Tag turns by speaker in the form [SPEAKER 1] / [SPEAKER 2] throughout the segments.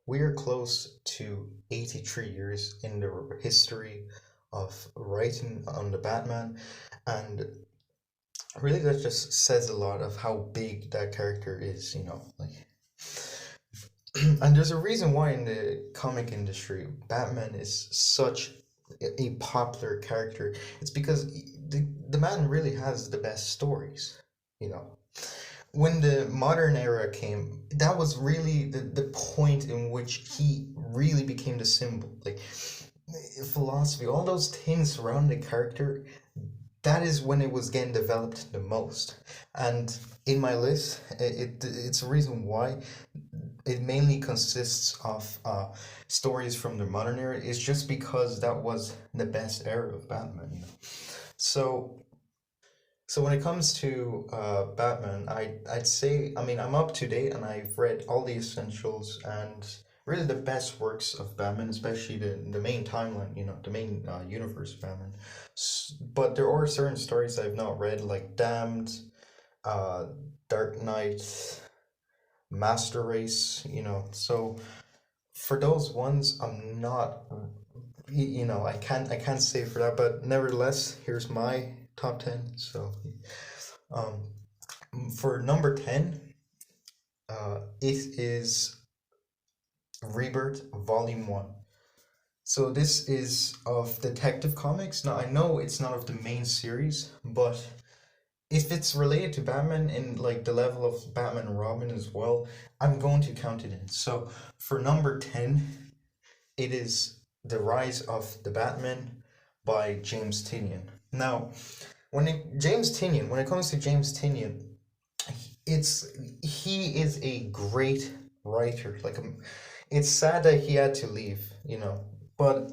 [SPEAKER 1] We are close to 83 years in the history of writing on the Batman, and really that just says a lot of how big that character is, like and there's a reason why in the comic industry Batman is such a popular character. It's because the man really has the best stories, you know. When the modern era came, that was really the point in which he really became the symbol. Like philosophy, all those things around the character, that is when it was getting developed the most. And in my list, it's a reason why it mainly consists of stories from the modern era. It's just because that was the best era of Batman, you know. So so when it comes to Batman, I'd say, I mean, I'm up to date and I've read all the essentials and really the best works of Batman, especially the main timeline, the main universe of Batman. But there are certain stories I've not read, like Damned, uh, Dark Knight, Master Race, So for those ones, I'm not, I can't say for that, but nevertheless, here's my top 10. So, um, for number 10, it is Rebirth Volume 1. So this is of Detective Comics. Now I know it's not of the main series, but if it's related to Batman and like the level of Batman and Robin as well, I'm going to count it in. So for number 10, it is The Rise of the Batman by James Tynion. Now, when it comes to James Tynion, it's he is a great writer. It's sad that he had to leave. But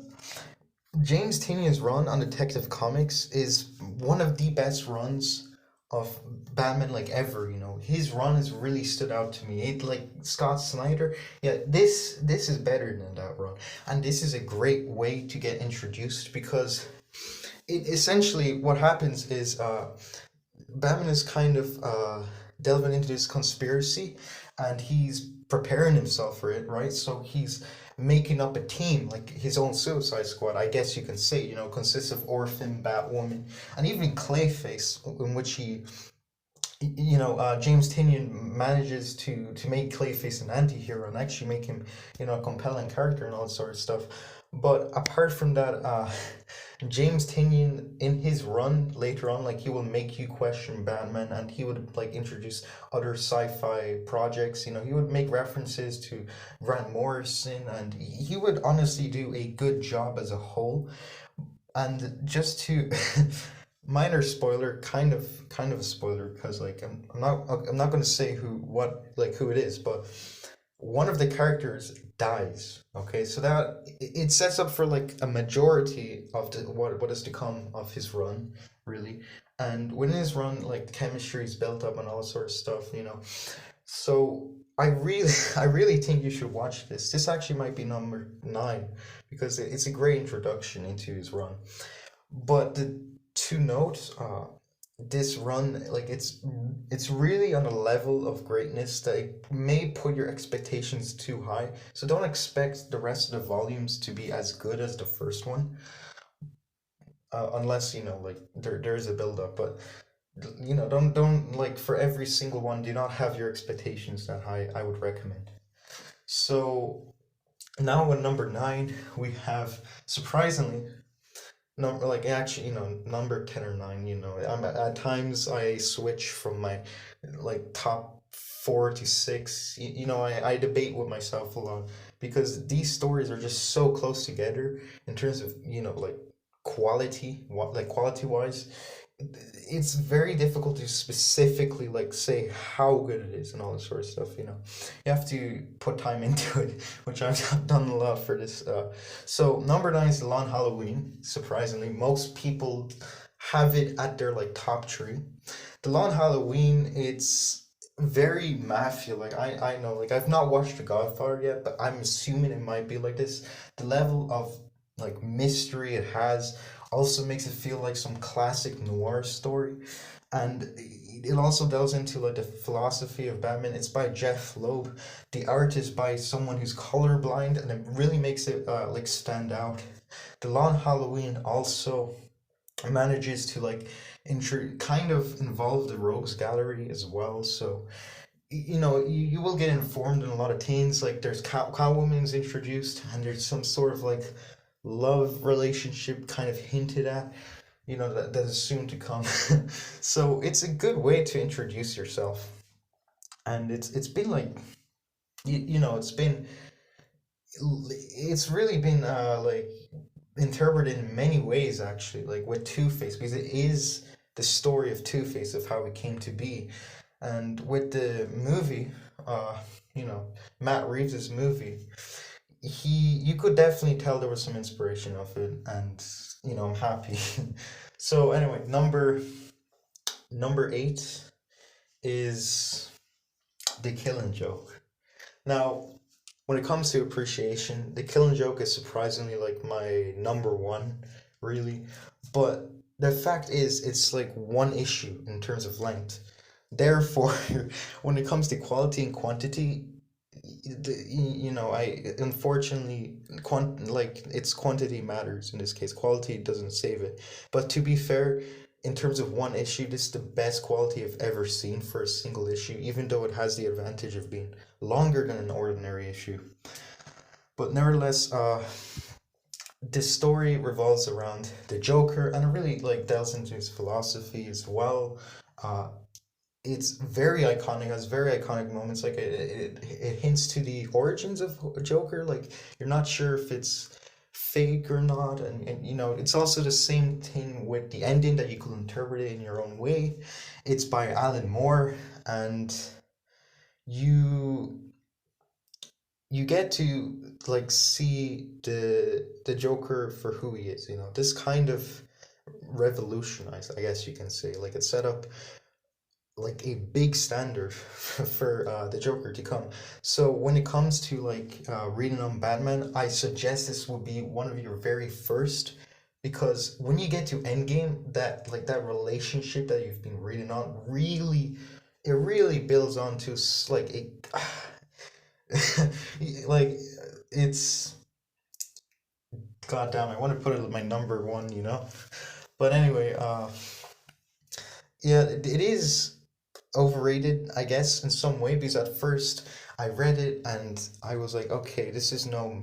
[SPEAKER 1] James Tynion's run on Detective Comics is one of the best runs of Batman like ever. His run has really stood out to me. It like Scott Snyder, yeah, this is better than that run. And this is a great way to get introduced because it essentially what happens is Batman is kind of delving into this conspiracy and he's preparing himself for it, right? So he's making up a team, like his own Suicide Squad, I guess you can say, consists of Orphan, Batwoman, and even Clayface, in which James Tynion manages to make Clayface an anti-hero and actually make him, a compelling character and all that sort of stuff. But apart from that, James Tynion in his run later on, like he will make you question Batman, and he would like introduce other sci-fi projects. He would make references to Grant Morrison, and he would honestly do a good job as a whole. And just to minor spoiler, kind of a spoiler, because like I'm not going to say who it is, but one of the characters dies. Okay, so that it sets up for like a majority of the what is to come of his run, really. And when his run, like the chemistry is built up and all sort of stuff. So I really, I really think you should watch this. This actually might be number 9 because it's a great introduction into his run. But to note, this run, like it's really on a level of greatness that it may put your expectations too high. So don't expect the rest of the volumes to be as good as the first one, unless like there is a build up. But don't like for every single one, do not have your expectations that high. I would recommend. So now at number 9, we have surprisingly number like actually number 10 or 9. At times I switch from my like top 4 to 6. I debate with myself a lot because these stories are just so close together in terms of like quality, what like quality wise. It's very difficult to specifically like say how good it is and all this sort of stuff. You have to put time into it, which I've done a lot for this. So number 9 is the Long Halloween. Surprisingly, most people have it at their like top 3. The Long Halloween, it's very mafia. Like I know, like I've not watched The Godfather yet, but I'm assuming it might be like this. The level of like mystery it has also makes it feel like some classic noir story. and it also delves into like the philosophy of Batman. It's by Jeff Loeb. The art is by someone who's colorblind, and it really makes it like stand out. The Long Halloween also manages to like kind of involve the rogues gallery as well. So you will get informed in a lot of teens. Like there's Catwoman's introduced, and there's some sort of like love relationship kind of hinted at, that is soon to come. So it's a good way to introduce yourself, and it's been like it's really been like interpreted in many ways actually, like with Two-Face, because it is the story of Two-Face, of how he came to be. And with the movie, uh, you know, Matt Reeves's movie, you could definitely tell there was some inspiration of it, and I'm happy. So anyway, number 8 is The Killing Joke. Now, when it comes to appreciation, The Killing Joke is surprisingly like my number one, really. But the fact is, it's like one issue in terms of length. Therefore, when it comes to quality and quantity, I unfortunately like its quantity matters in this case. Quality doesn't save it. But to be fair, in terms of one issue, this is the best quality I've ever seen for a single issue, even though it has the advantage of being longer than an ordinary issue. But nevertheless, this story revolves around the Joker, and it really like delves into his philosophy as well. Uh, it's very iconic, has very iconic moments. Like it hints to the origins of Joker. Like you're not sure if it's fake or not, and it's also the same thing with the ending, that you could interpret it in your own way. It's by Alan Moore, and you you get to like see the Joker for who he is. This kind of revolutionized, I guess you can say. Like it set up like a big standard for the Joker to come. So when it comes to like reading on Batman, I suggest this will be one of your very first, because when you get to Endgame, that relationship that you've been reading on really, it really builds onto like a like it's goddamn. I want to put it at my number one. But anyway, yeah, it is overrated, I guess, in some way, because at first I read it and I was like, okay, this is no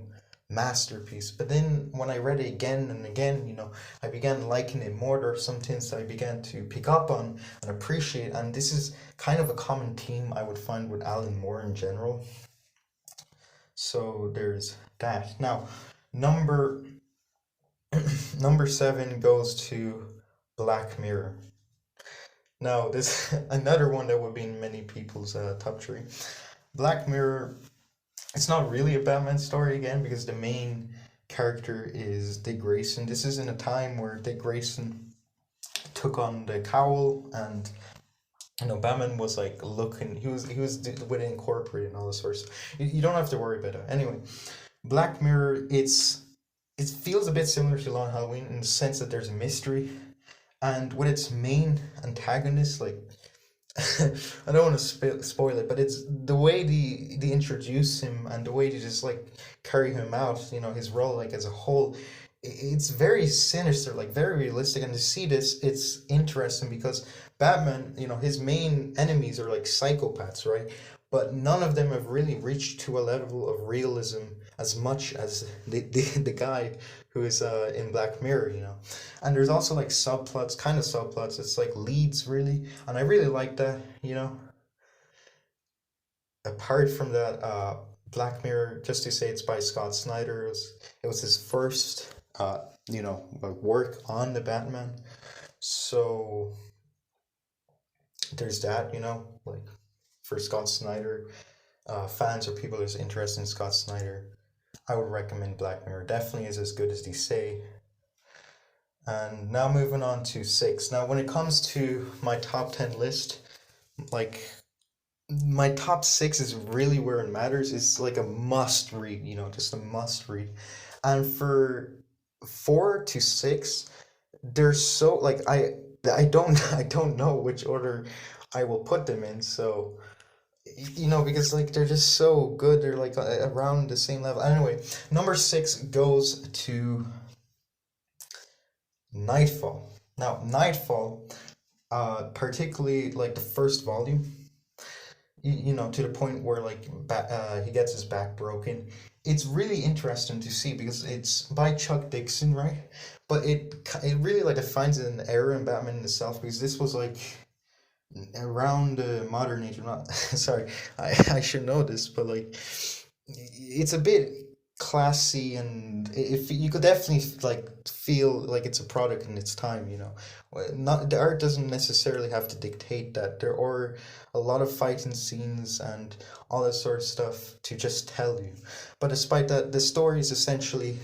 [SPEAKER 1] masterpiece. But then when I read it again and again, I began liking it more. There are some things that I began to pick up on and appreciate, and this is kind of a common theme I would find with Alan Moore in general. So there's that. Now, number number 7 goes to Black Mirror. Now, this another one that would be in many people's top three. Black Mirror, it's not really a Batman story again, because the main character is Dick Grayson. This is in a time where Dick Grayson took on the cowl, and Batman was like looking. He was within corporate and all this sort of stuff. You don't have to worry about it. Anyway, Black Mirror, it feels a bit similar to Long Halloween in the sense that there's a mystery, and with its main antagonist, like I don't want to spoil it, but it's the way they introduce him, and the way they just like carry him out. His role like as a whole, it's very sinister, like very realistic. And to see this, it's interesting because Batman, his main enemies are like psychopaths, right? But none of them have really reached to a level of realism as much as the guy who is in Black Mirror. And there's also like subplots, kind of subplots. It's like leads really, and I really like that. Apart from that, Black Mirror, just to say, it's by Scott Snyder. It was his first, like work on the Batman. So there's that. Like for Scott Snyder, fans or people who's interested in Scott Snyder, I would recommend Black Mirror. Definitely is as good as they say. And now moving on to 6. Now, when it comes to my top 10 list, like my top 6 is really where it matters. It's like a must read, just a must read. And for 4 to 6, they're so like I don't know which order I will put them in. So you know, because like they're just so good. They're like around the same level. Anyway, number six goes to Nightfall. Now, Nightfall, particularly like the first volume, you know, to the point where like he gets his back broken. It's really interesting to see because it's by Chuck Dixon, right? But it really like defines an era in Batman itself because this was like around modern age. I'm not sorry, I should know this, but like it's a bit classy and if you could definitely like feel like it's a product in its time, you know. Not the art doesn't necessarily have to dictate that. There are a lot of fighting scenes and all that sort of stuff to just tell you. But despite that, the story is essentially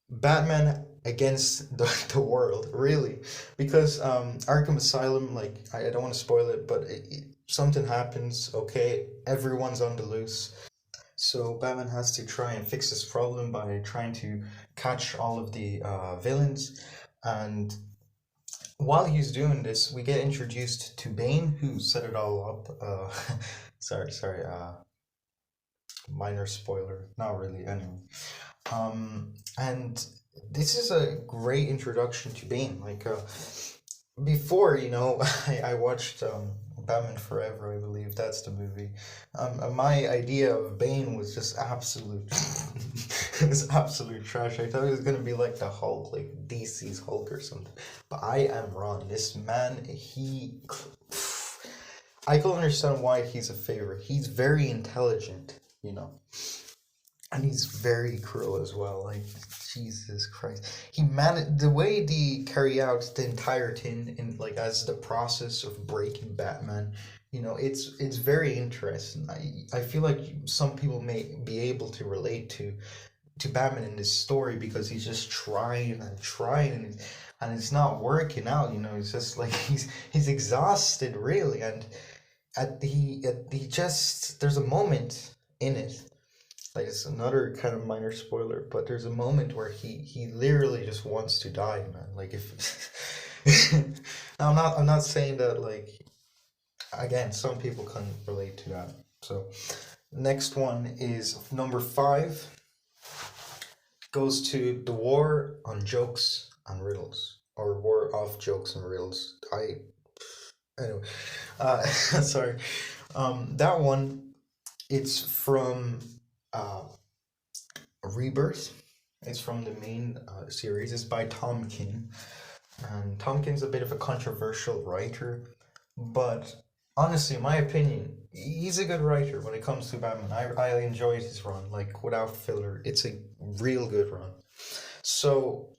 [SPEAKER 1] Batman against the world, really, because Arkham Asylum, like I don't want to spoil it, but something happens. Okay, everyone's on the loose, so Batman has to try and fix this problem by trying to catch all of the villains, and while he's doing this, we get introduced to Bane, who set it all up. Sorry, minor spoiler, not really. Anyway, and this is a great introduction to Bane. Like, before, you know, I watched Batman Forever, I believe that's the movie. My idea of Bane was just absolute, it was absolute trash. I thought he was gonna be like the Hulk, like DC's Hulk or something. But I am wrong. This man, I can understand why he's a favorite. He's very intelligent, you know, and he's very cruel as well. Like Jesus Christ, he managed the way they carry out the entire thing in like as the process of breaking Batman. You know, it's very interesting. I feel like some people may be able to relate to Batman in this story because he's just trying and trying and it's not working out. You know, it's just like he's exhausted really, and he just there's a moment in it like it's another kind of minor spoiler, but there's a moment where he literally just wants to die, man. Like if now I'm not saying that like again some people can relate to that. So next one is number five goes to the war on jokes and riddles or war of jokes and riddles. I anyway, sorry. That one it's from uh Rebirth. It's from the main series. It's by Tom King. And Tom King's a bit of a controversial writer, but honestly, in my opinion, he's a good writer when it comes to Batman. I enjoyed his run, like without filler. It's a real good run. So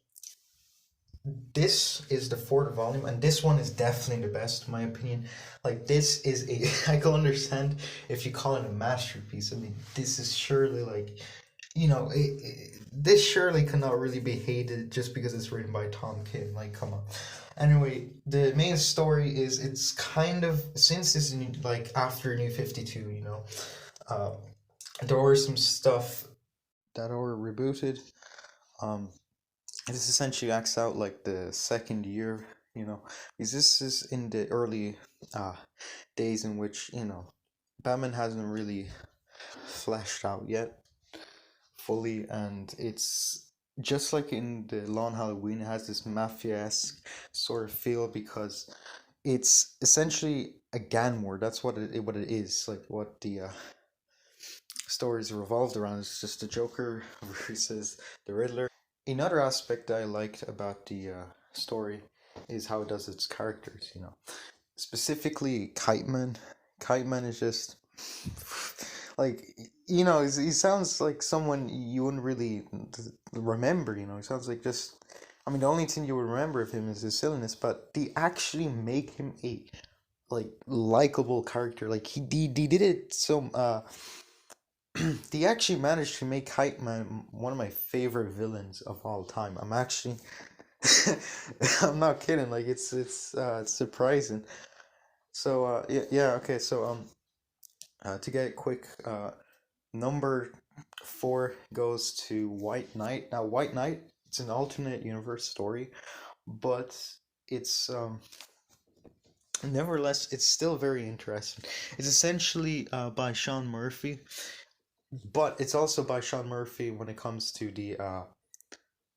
[SPEAKER 1] this is the fourth volume, and this one is definitely the best, in my opinion. Like this is a I can understand if you call it a masterpiece. I mean, this is surely like you know, this surely cannot really be hated just because it's written by Tom King. Like, come on. Anyway, the main story is it's kind of since this is like after New 52, you know, uh, there were some stuff that were rebooted. Um, this essentially acts out like the second year, you know, because this is in the early uh, days in which you know Batman hasn't really fleshed out yet fully, and it's just like in the Long Halloween, it has this mafia-esque sort of feel because it's essentially a gang war. That's what it is. Like what the stories revolved around. It's just the Joker versus the Riddler. Another aspect that I liked about the story is how it does its characters. You know, specifically Kite Man. Kite Man is just like you know he sounds like someone you wouldn't really remember. You know, he sounds like just. I mean, the only thing you would remember of him is his silliness, but they actually make him a like likable character. Like he did it so they actually managed to make Kite Man one of my favorite villains of all time. I'm actually I'm not kidding. Like it's surprising. So yeah okay so to get it quick number four goes to White Knight. Now White Knight it's an alternate universe story, but it's nevertheless it's still very interesting. It's essentially by Sean Murphy, but it's also by Sean Murphy when it comes to the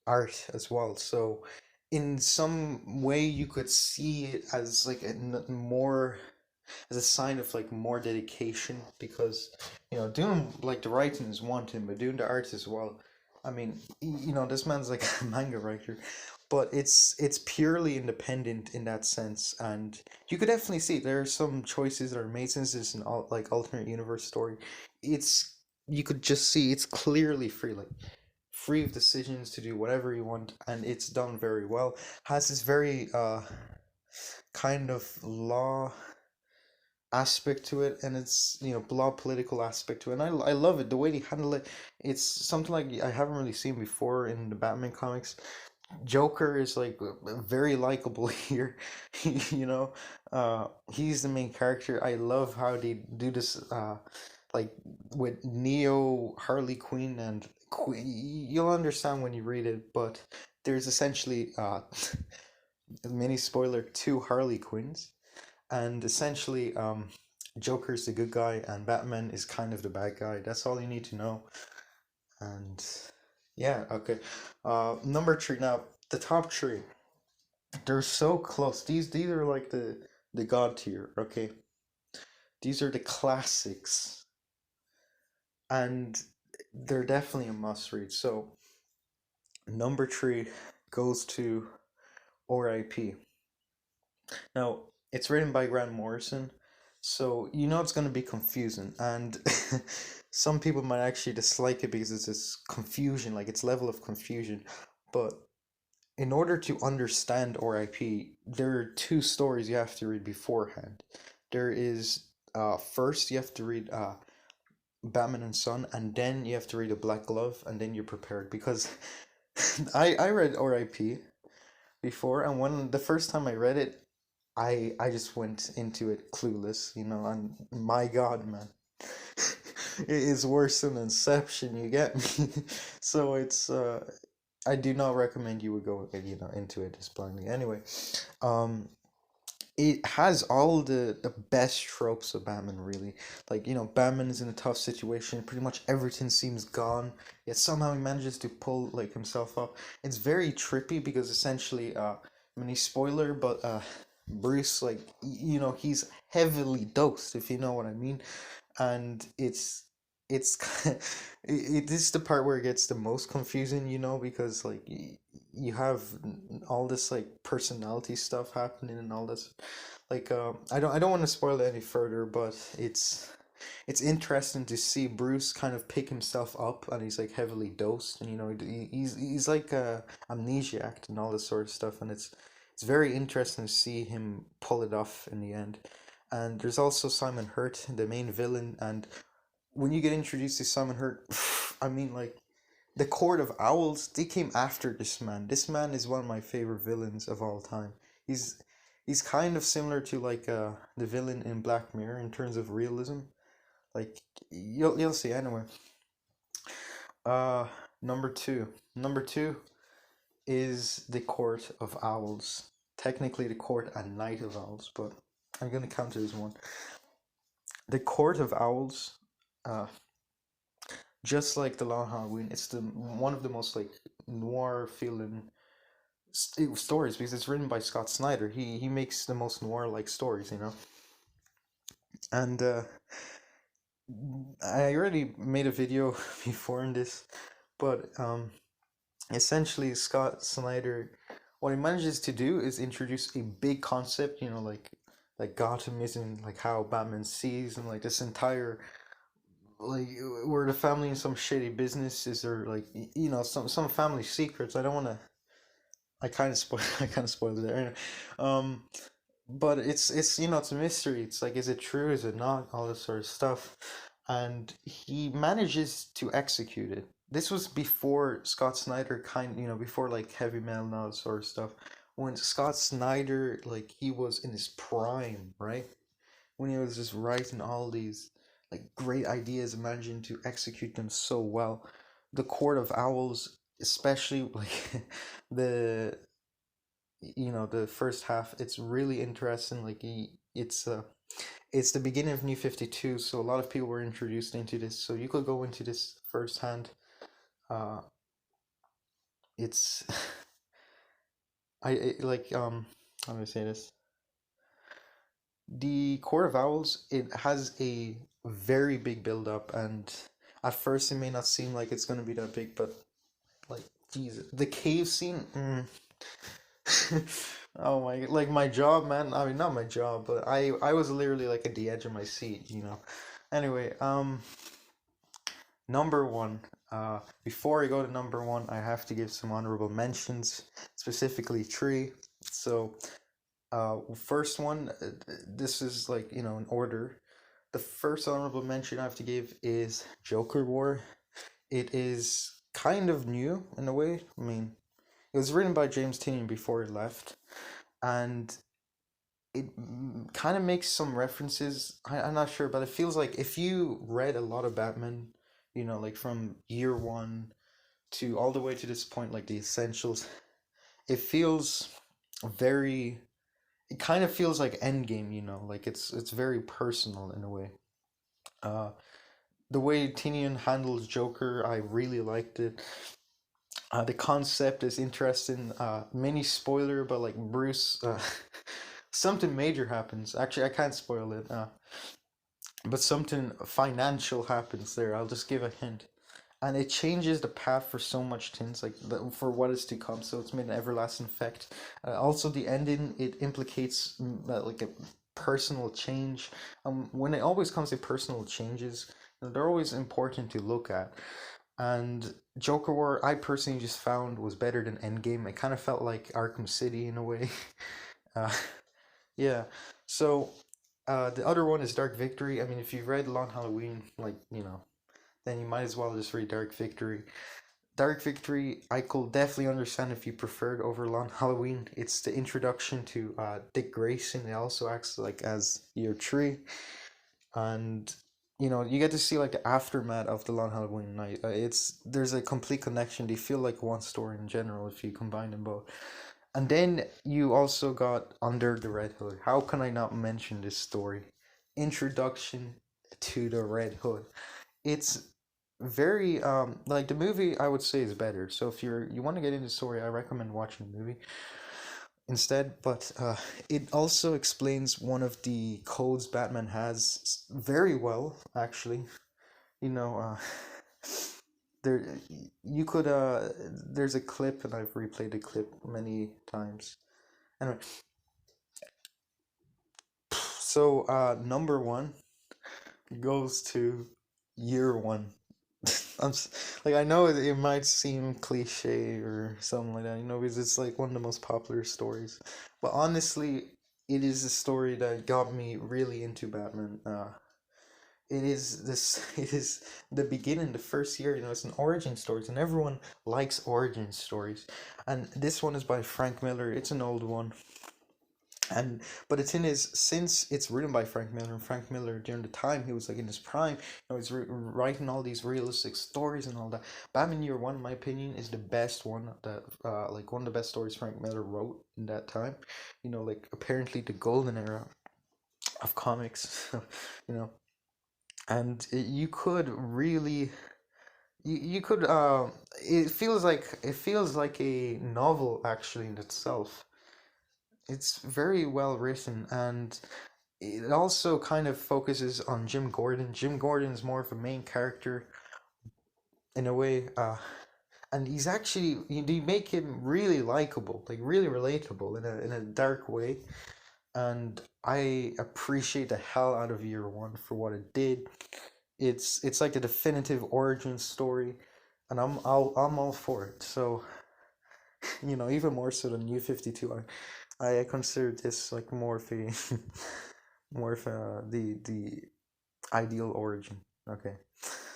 [SPEAKER 1] art as well. So in some way you could see it as like more as a sign of like more dedication, because doing like the writing is one thing, but doing the art as well. I mean, this man's like a manga writer, but it's purely independent in that sense, and you could definitely see there are some choices that are made since it's an like alternate universe story. It's you could just see it's clearly free, like free of decisions to do whatever you want, and it's done very well. Has this very kind of law aspect to it, and it's law political aspect to it, and I love it the way they handle it. It's something like I haven't really seen before in the Batman comics. Joker is like very likable here. you know he's the main character. I love how they do this like with Neo, Harley Quinn, and you'll understand when you read it, but there's essentially a mini spoiler, two Harley Quinns, and essentially Joker's the good guy and Batman is kind of the bad guy. That's all you need to know. And yeah, okay. Number three now. The top three, they're so close. These are like the god tier. Okay, these are the classics, and they're definitely a must read. So number three goes to R.I.P. Now, it's written by Grant Morrison, so it's going to be confusing, and some people might actually dislike it because it's this confusion, like its level of confusion. But in order to understand R.I.P., there are two stories you have to read beforehand. There is first you have to read Batman and Son, and then you have to read a Black Glove, and then you're prepared, because I read R.I.P. before, and when the first time I read it, I just went into it clueless, and my God, man, it is worse than Inception. You get me? So it's I do not recommend you would go into it just blindly. Anyway, um, it has all the best tropes of Batman, really. Like, Batman is in a tough situation, pretty much everything seems gone, yet somehow he manages to pull like himself up. It's very trippy because essentially mini spoiler, but Bruce, like, he's heavily dosed, if you know what I mean. And it's it is the part where it gets the most confusing, because like you have all this like personality stuff happening and all this, like I don't want to spoil it any further, but it's interesting to see Bruce kind of pick himself up, and he's like heavily dosed, and he's like amnesiac and all this sort of stuff, and it's very interesting to see him pull it off in the end. And there's also Simon Hurt, the main villain, and when you get introduced to Simon Hurt, I mean, like, the Court of Owls, they came after this man. This man is one of my favorite villains of all time. He's he's kind of similar to like the villain in Black Mirror in terms of realism. Like, you'll see anyway. Uh, number two. Number two is the Court of Owls. Technically, the Court and Night of Owls, but I'm gonna count it as one. The Court of Owls, uh, just like the Long Halloween, it's the one of the most like noir feeling stories, because it's written by Scott Snyder. He makes the most noir like stories. And I already made a video before in this, but essentially Scott Snyder, what he manages to do is introduce a big concept, like Gothamism, like how Batman sees, and like this entire, like, where the family in some shady business is, or like some family secrets. I don't want to. I kind of spoil. I kind of spoiled it there. Anyway, um, but it's a mystery. It's like, is it true? Is it not? All this sort of stuff, and he manages to execute it. This was before Scott Snyder before like heavy metal and all this sort of stuff. When Scott Snyder, like, he was in his prime, right? When he was just writing all these like great ideas and managing to execute them so well. The Court of Owls, especially, like, the the first half, it's really interesting. Like it's the beginning of New 52, so a lot of people were introduced into this. So you could go into this firsthand. Uh, it's like how do I say this? The core of Owls, it has a very big build up, and at first it may not seem like it's gonna be that big, but like Jesus, the cave scene. Oh my, like my job, man. I mean, not my job, but I was literally like at the edge of my seat. Anyway, number one. Before I go to number one, I have to give some honorable mentions, specifically three. So, first one, this is like, in order. The first honorable mention I have to give is Joker War. It is kind of new in a way. I mean, it was written by James Tynion before he left, and it kind of makes some references. I'm not sure, but it feels like if you read a lot of Batman, like from year one to all the way to this point, like the essentials, it feels very. It kind of feels like Endgame, like it's very personal in a way. Uh, the way Tinian handles Joker, I really liked it. The concept is interesting. Mini spoiler, but like Bruce, something major happens. Actually, I can't spoil it. But something financial happens there. I'll just give a hint, and it changes the path for so much things, like for what is to come. So it's made an everlasting effect. Also, the ending, it implicates like a personal change. When it always comes to personal changes, they're always important to look at. And Joker War, I personally just found was better than Endgame. It kind of felt like Arkham City in a way. uh, yeah. So, the other one is Dark Victory. I mean, if you've read Long Halloween, like, then you might as well just read Dark Victory. Dark Victory, I could definitely understand if you preferred over Long Halloween. It's the introduction to Dick Grayson. It also acts like as year three, and you get to see like the aftermath of the Long Halloween night. There's a complete connection. They feel like one story in general if you combine them both. And then you also got Under the Red Hood. How can I not mention this story? Introduction to the Red Hood. It's very like the movie I would say is better. So if you want to get into the story, I recommend watching the movie instead. But it also explains one of the codes Batman has very well, actually. You know, there you could there's a clip, and I've replayed the clip many times. Anyway, so number one goes to year one. Like I know it might seem cliche or something like that, because it's like one of the most popular stories. But honestly, it is a story that got me really into Batman. It is this. It is the beginning, the first year. It's an origin stories, and everyone likes origin stories. And this one is by Frank Miller. It's an old one, and but the thing is, since it's written by Frank Miller, and Frank Miller during the time he was like in his prime, he's writing all these realistic stories and all that. Batman Year One, in my opinion, is the best one that like one of the best stories Frank Miller wrote in that time. Like apparently the golden era of comics. you know, and you could really. You could it feels like a novel actually in itself. It's very well written, and it also kind of focuses on Jim Gordon. Jim Gordon is more of a main character in a way, and he's actually they make him really likable, like really relatable in a dark way. And I appreciate the hell out of Year One for what it did. It's like a definitive origin story, and I'm all for it. So even more so than New 52, I consider this like more of a more of the ideal origin. Okay,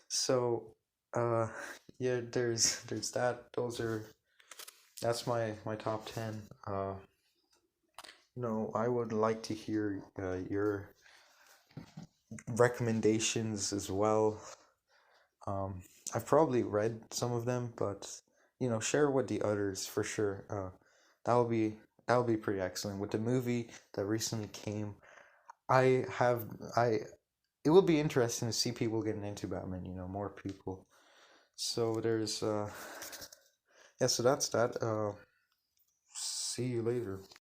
[SPEAKER 1] so yeah, there's that. That's my top 10. I would like to hear your recommendations as well. I've probably read some of them, but share with the others for sure. That would be that would be pretty excellent. With the movie that recently came, I have I it will be interesting to see people getting into Batman, more people. So there's yeah, so that's that. See you later.